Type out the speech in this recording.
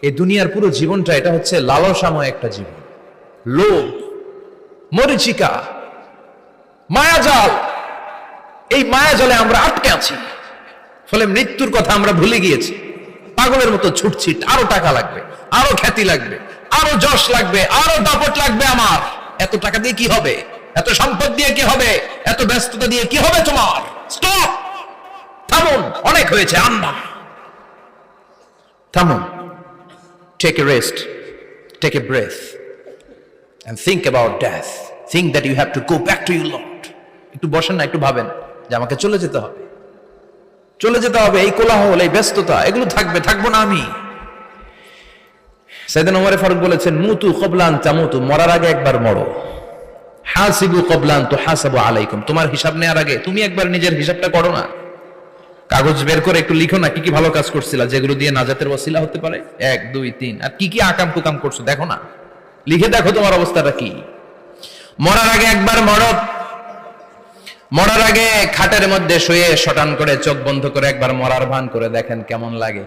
এই দুনিয়ার পুরো জীবনটা এটা হচ্ছে লালসাময় একটা জীবন, লোভ, মরিচিকা, মায়াজাল। এই মায়াজালে আমরা আটকে আছি, ফলে মৃত্যুর কথা আমরা ভুলে গিয়েছি। পাগলের মতো ছুটছি, আরো টাকা লাগবে, আরো খ্যাতি লাগবে, আরো যশ লাগবে, আরো দাপট লাগবে। আমার এত টাকা দিয়ে কি হবে? এত সম্পদ দিয়ে কি হবে? এত ব্যস্ততা দিয়ে কি হবে তোমার? স্টপ, থামুন, অনেক হয়েছে। আন্না, থামুন, take a rest, take a breath and think about death. Think that you have to go back to your Lord. একটু বসেন না, একটু ভাবেন যে আমাকে চলে যেতে হবে, চলে যেতে হবে। এই কোলাহল, এই ব্যস্ততা, এগুলো থাকবে, থাকবো না আমি। সাইয়েদনা ওমর ফারুক বলেছেন, মুতু ক্বাবলা আন তামুতু, মরার আগে একবার মরো। হাসিবু ক্বাবলা আন তুহাসাবু আলাইকুম, তোমার হিসাব নেওয়ার আগে তুমি একবার নিজের হিসাবটা করো না। কাগজ বের করে একটু লিখো না, কি কি ভালো কাজ করছিলা, যেগুলো দিয়ে নাজাতের ওসিলা হতে পারে। 1 2 3, আর কি কি আকাম কুকাম করছো দেখো না, লিখে দেখো তোমার অবস্থাটা কি। মরার আগে একবার মরো। মরার আগে খাটের মধ্যে শুয়ে শটান করে চোখ বন্ধ করে একবার মরার ভান করে দেখেন কেমন লাগে।